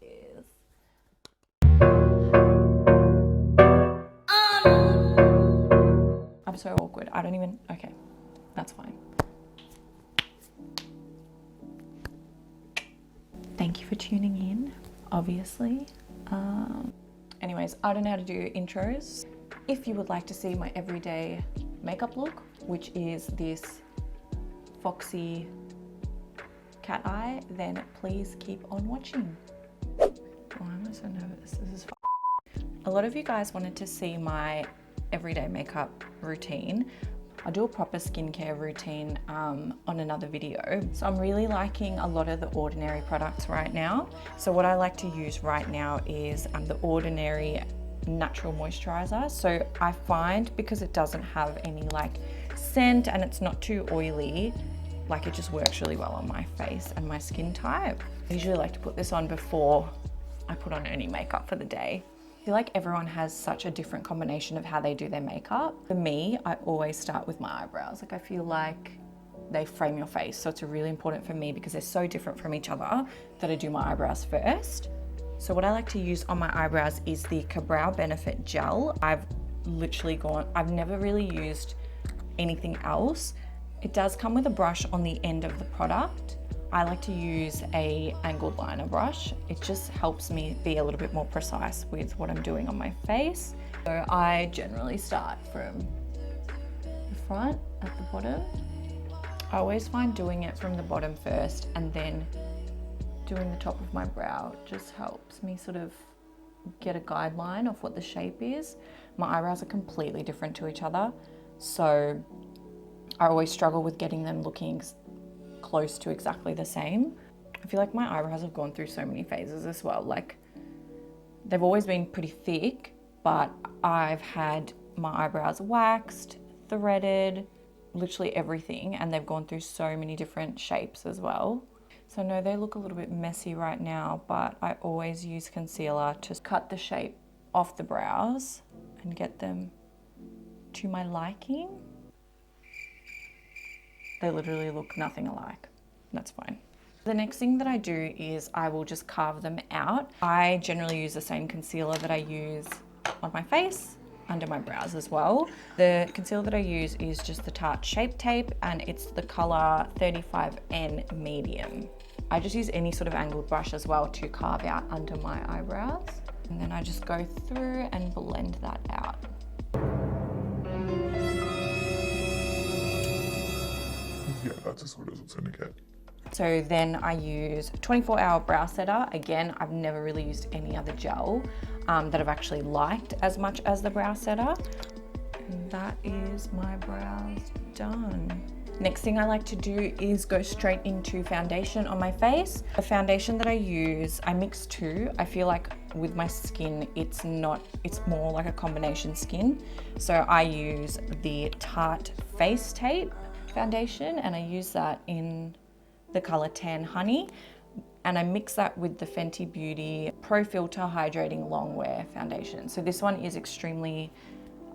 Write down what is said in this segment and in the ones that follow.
is. I'm so awkward. I don't even, okay, that's fine. Thank you for tuning in, obviously. Anyways, I don't know how to do intros. If you would like to see my everyday makeup look, which is this foxy cat eye, then please keep on watching. Why am I so nervous? This is a lot of you guys wanted to see my everyday makeup routine. I do a proper skincare routine on another video. So I'm really liking a lot of the Ordinary products right now. So what I like to use right now is the Ordinary Natural Moisturizer. So I find because it doesn't have any like scent and it's not too oily, like it just works really well on my face and my skin type. I usually like to put this on before I put on any makeup for the day. I feel like everyone has such a different combination of how they do their makeup. For me, I always start with my eyebrows. Like I feel like they frame your face. So it's really important for me because they're so different from each other that I do my eyebrows first. So what I like to use on my eyebrows is the Brow Benefit Gel. I've never really used anything else. It does come with a brush on the end of the product. I like to use a angled liner brush. It just helps me be a little bit more precise with what I'm doing on my face. So I generally start from the front at the bottom. I always find doing it from the bottom first and then doing the top of my brow just helps me sort of get a guideline of what the shape is. My eyebrows are completely different to each other, so I always struggle with getting them looking close to exactly the same. I feel like my eyebrows have gone through so many phases as well. Like they've always been pretty thick, but I've had my eyebrows waxed, threaded, literally everything, and they've gone through so many different shapes as well. So I know they look a little bit messy right now, but I always use concealer to cut the shape off the brows and get them to my liking. They literally look nothing alike. That's fine. The next thing that I do is I will just carve them out. I generally use the same concealer that I use on my face, under my brows as well. The concealer that I use is just the Tarte Shape Tape and it's the color 35N Medium. I just use any sort of angled brush as well to carve out under my eyebrows. And then I just go through and blend that out. Yeah, that's just what it's gonna get. So then I use 24-hour brow setter. Again, I've never really used any other gel that I've actually liked as much as the brow setter. And that is my brows done. Next thing I like to do is go straight into foundation on my face. The foundation that I use, I mix two. I feel like with my skin, it's more like a combination skin. So I use the Tarte Face Tape foundation and I use that in the color Tan Honey, and I mix that with the Fenty Beauty Pro Filt'r Hydrating Longwear foundation. So this one is extremely,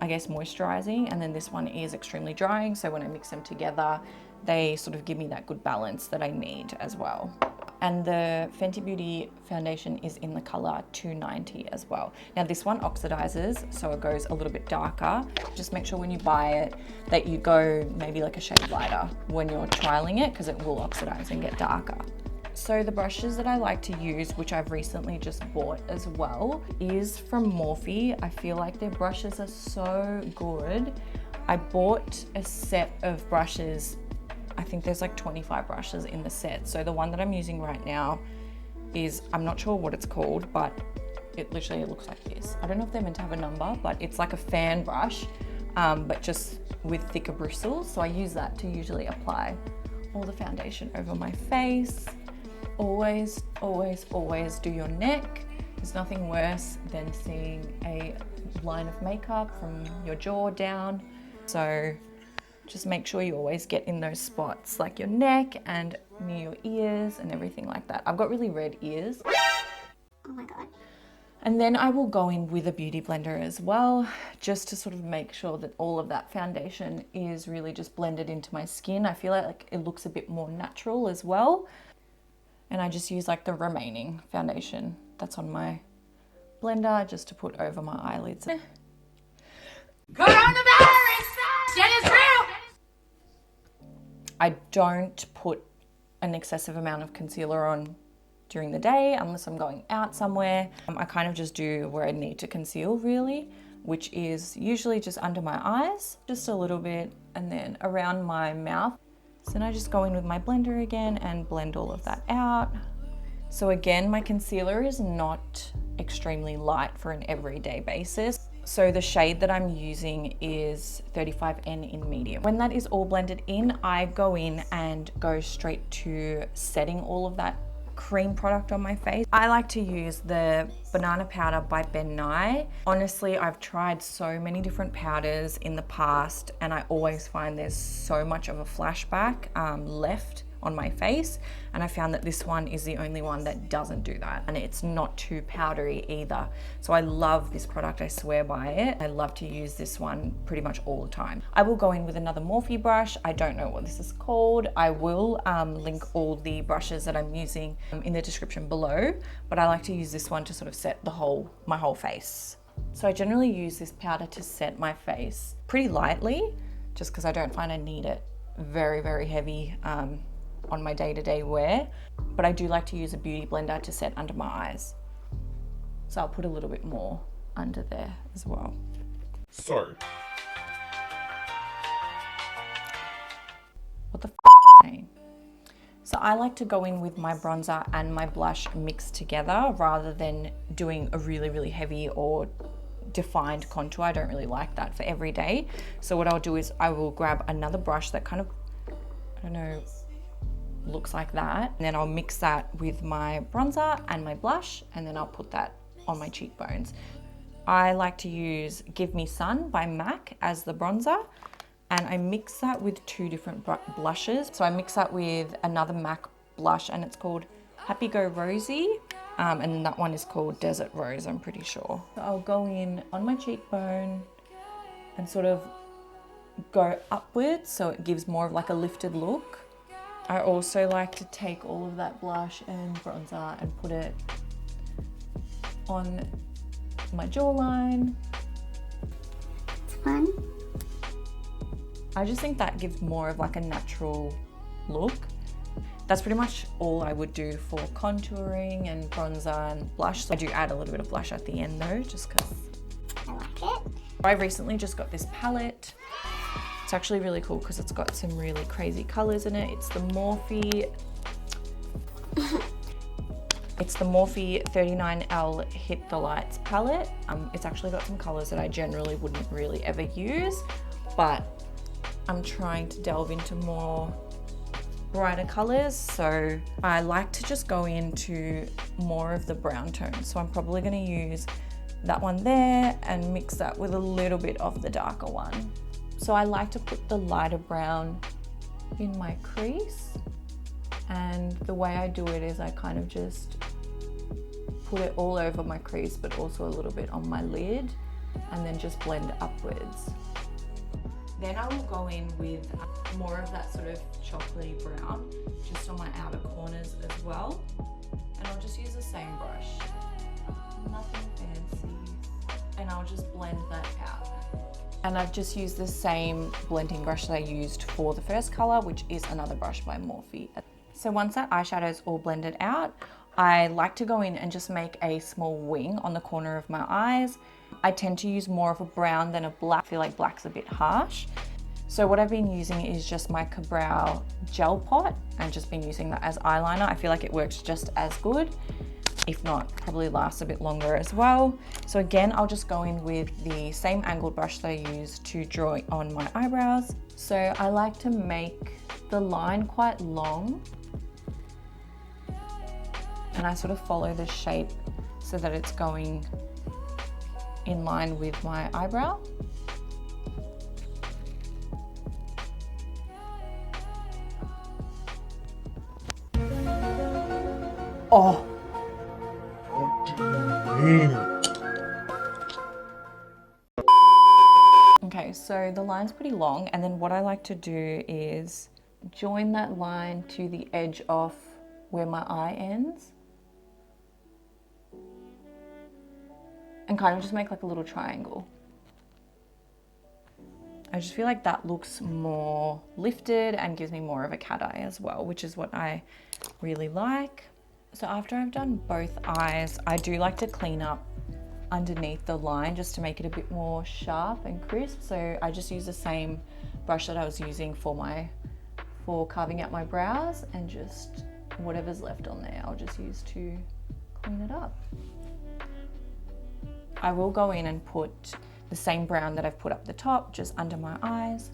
I guess, moisturizing, and then this one is extremely drying. So when I mix them together, they sort of give me that good balance that I need as well. And the Fenty Beauty foundation is in the color 290 as well. Now this one oxidizes, so it goes a little bit darker. Just make sure when you buy it that you go maybe like a shade lighter when you're trialing it, because it will oxidize and get darker. So the brushes that I like to use, which I've recently just bought as well, is from Morphe. I feel like their brushes are so good. I bought a set of brushes. I think there's like 25 brushes in the set. So the one that I'm using right now is, I'm not sure what it's called, but it literally looks like this. I don't know if they're meant to have a number, but it's like a fan brush, but just with thicker bristles. So I use that to usually apply all the foundation over my face. Always, always, always do your neck. There's nothing worse than seeing a line of makeup from your jaw down. So just make sure you always get in those spots, like your neck and near your ears and everything like that. I've got really red ears. Oh my God. And then I will go in with a beauty blender as well, just to sort of make sure that all of that foundation is really just blended into my skin. I feel like it looks a bit more natural as well. And I just use like the remaining foundation that's on my blender just to put over my eyelids. Coronavirus! Shit is real! I don't put an excessive amount of concealer on during the day unless I'm going out somewhere. I kind of just do where I need to conceal really, which is usually just under my eyes, just a little bit, and then around my mouth. So then I just go in with my blender again and blend all of that out. So again, my concealer is not extremely light for an everyday basis. So the shade that I'm using is 35N in medium. When that is all blended in, I go in and go straight to setting all of that cream product on my face. I like to use the banana powder by Ben Nye. Honestly, I've tried so many different powders in the past and I always find there's so much of a flashback left on my face, and I found that this one is the only one that doesn't do that, and it's not too powdery either. So I love this product, I swear by it. I love to use this one pretty much all the time. I will go in with another Morphe brush. I don't know what this is called. I will link all the brushes that I'm using in the description below, but I like to use this one to sort of set my whole face. So I generally use this powder to set my face pretty lightly, just because I don't find I need it very, very heavy on my day-to-day wear, but I do like to use a beauty blender to set under my eyes. So I'll put a little bit more under there as well. So, What the f saying? So I like to go in with my bronzer and my blush mixed together rather than doing a really, really heavy or defined contour. I don't really like that for every day. So what I'll do is I will grab another brush that kind of, I don't know, looks like that, and then I'll mix that with my bronzer and my blush, and then I'll put that on my cheekbones. I like to use Give Me Sun by MAC as the bronzer, and I mix that with two different blushes. So I mix that with another MAC blush, and it's called Happy Go Rosy, and that one is called Desert Rose, I'm pretty sure. So I'll go in on my cheekbone and sort of go upwards so it gives more of like a lifted look. I also like to take all of that blush and bronzer and put it on my jawline. It's fun. I just think that gives more of like a natural look. That's pretty much all I would do for contouring and bronzer and blush. So I do add a little bit of blush at the end though, just because I like it. I recently just got this palette. It's actually really cool because it's got some really crazy colors in it. It's the Morphe 39L Hit the Lights palette. It's actually got some colors that I generally wouldn't really ever use, but I'm trying to delve into more brighter colors. So I like to just go into more of the brown tones. So I'm probably going to use that one there and mix that with a little bit of the darker one. So I like to put the lighter brown in my crease, and the way I do it is I kind of just put it all over my crease but also a little bit on my lid, and then just blend upwards. Then I will go in with more of that sort of chocolatey brown just on my outer corners as well, and I'll just use the same brush, nothing fancy, and I'll just blend that out. And I've just used the same blending brush that I used for the first color, which is another brush by Morphe. So once that eyeshadow is all blended out, I like to go in and just make a small wing on the corner of my eyes. I tend to use more of a brown than a black. I feel like black's a bit harsh. So what I've been using is just my Ka-Brow gel pot and just been using that as eyeliner. I feel like it works just as good. If not, probably lasts a bit longer as well. So again, I'll just go in with the same angled brush that I used to draw on my eyebrows. So I like to make the line quite long, and I sort of follow the shape so that it's going in line with my eyebrow. Oh, okay, so the line's pretty long, and then what I like to do is join that line to the edge of where my eye ends. and kind of just make like a little triangle. I just feel like that looks more lifted and gives me more of a cat eye as well, which is what I really like. So after I've done both eyes, I do like to clean up underneath the line just to make it a bit more sharp and crisp. So I just use the same brush that I was using for carving out my brows, and just whatever's left on there I'll just use to clean it up. I will go in and put the same brown that I've put up the top just under my eyes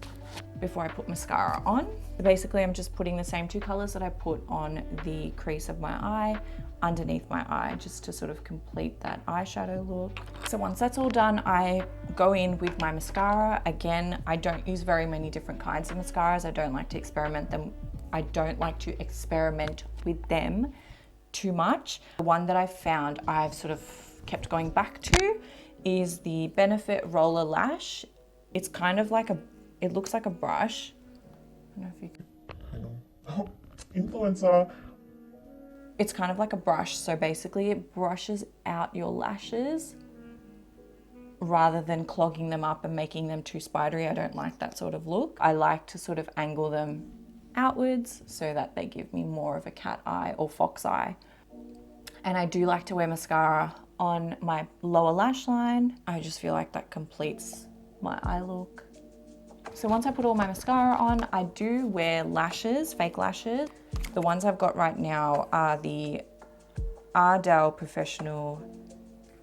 before I put mascara on. So basically I'm just putting the same two colors that I put on the crease of my eye underneath my eye, just to sort of complete that eyeshadow look. So once that's all done, I go in with my mascara. Again, I don't use very many different kinds of mascaras. I don't like to experiment with them too much. The one that I've found I've sort of kept going back to is the Benefit Roller Lash. It's kind of like it looks like a brush. I don't know if you can. Oh, influencer. It's kind of like a brush, so basically it brushes out your lashes rather than clogging them up and making them too spidery. I don't like that sort of look. I like to sort of angle them outwards so that they give me more of a cat eye or fox eye. And I do like to wear mascara on my lower lash line. I just feel like that completes my eye look. So once I put all my mascara on, I do wear lashes, fake lashes. The ones I've got right now are the Ardell Professional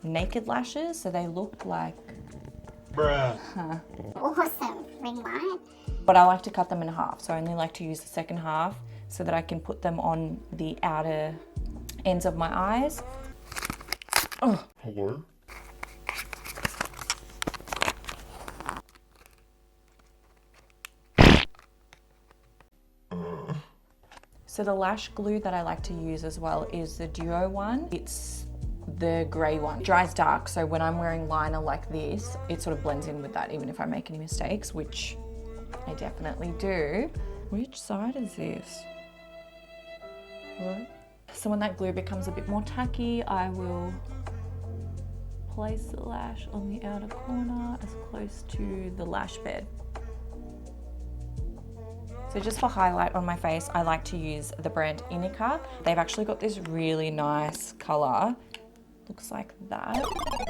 Naked Lashes. So they look like... Bruh. Awesome, ring light. But I like to cut them in half. So I only like to use the second half so that I can put them on the outer ends of my eyes. Oh. Hello? So the lash glue that I like to use as well is the Duo one. It's the grey one. It dries dark, so when I'm wearing liner like this, it sort of blends in with that, even if I make any mistakes, which I definitely do. Which side is this? What? So when that glue becomes a bit more tacky, I will place the lash on the outer corner as close to the lash bed. So just for highlight on my face, I like to use the brand Inika. They've actually got this really nice color. Looks like that.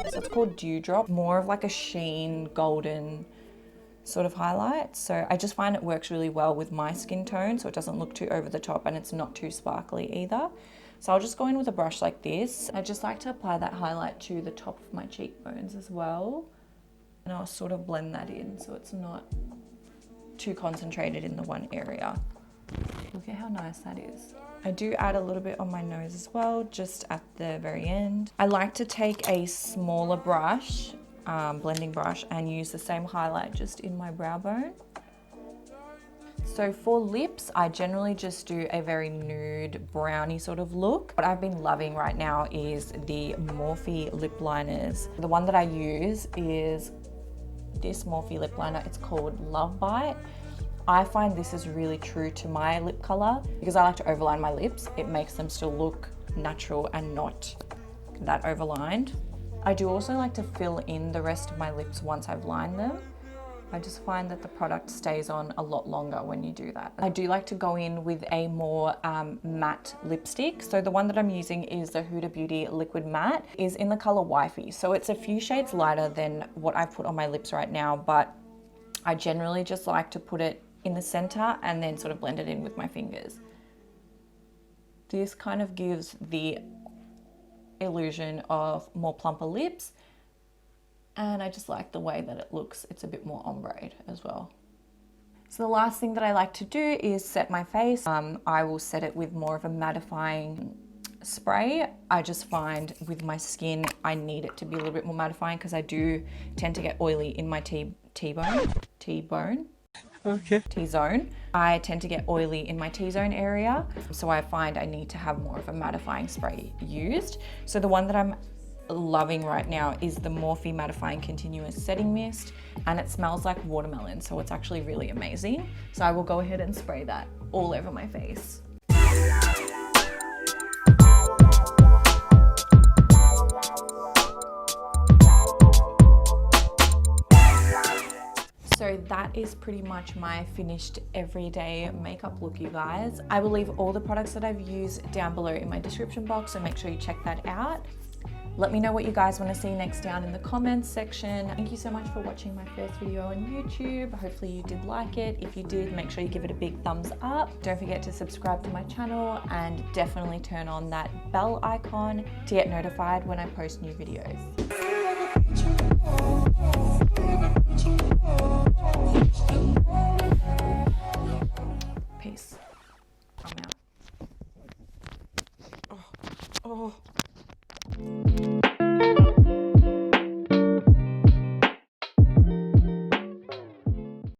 So it's called Dewdrop, more of like a sheen, golden sort of highlight. So I just find it works really well with my skin tone, so it doesn't look too over the top and it's not too sparkly either. So I'll just go in with a brush like this. I just like to apply that highlight to the top of my cheekbones as well. And I'll sort of blend that in so it's not too concentrated in the one area. Look at how nice that is. I do add a little bit on my nose as well, just at the very end. I like to take a smaller brush, blending brush, and use the same highlight just in my brow bone. So for lips, I generally just do a very nude brownie sort of look. What I've been loving right now is the Morphe lip liners. The one that I use is this Morphe lip liner. It's called Love Bite. I find this is really true to my lip color because I like to overline my lips. It makes them still look natural and not that overlined. I do also like to fill in the rest of my lips once I've lined them. I just find that the product stays on a lot longer when you do that. I do like to go in with a more matte lipstick. So the one that I'm using is the Huda Beauty Liquid Matte. Is in the color Wifey. So it's a few shades lighter than what I put on my lips right now, but I generally just like to put it in the center and then sort of blend it in with my fingers. This kind of gives the illusion of more plumper lips. And I just like the way that it looks. It's a bit more ombre as well. So the last thing that I like to do is set my face. I will set it with more of a mattifying spray. I just find with my skin, I need it to be a little bit more mattifying because I do tend to get oily in my T-bone. Okay. T-zone. I tend to get oily in my T-zone area. So I find I need to have more of a mattifying spray used. So the one that I'm loving right now is the Morphe Mattifying Continuous Setting Mist, and it smells like watermelon, so it's actually really amazing. So I will go ahead and spray that all over my face. that is pretty much my finished everyday makeup look, you guys. I will leave all the products that I've used down below in my description box, so make sure you check that out. Let me know what you guys want to see next down in the comments section. Thank you so much for watching my first video on YouTube. Hopefully you did like it. If you did, make sure you give it a big thumbs up. Don't forget to subscribe to my channel and definitely turn on that bell icon to get notified when I post new videos.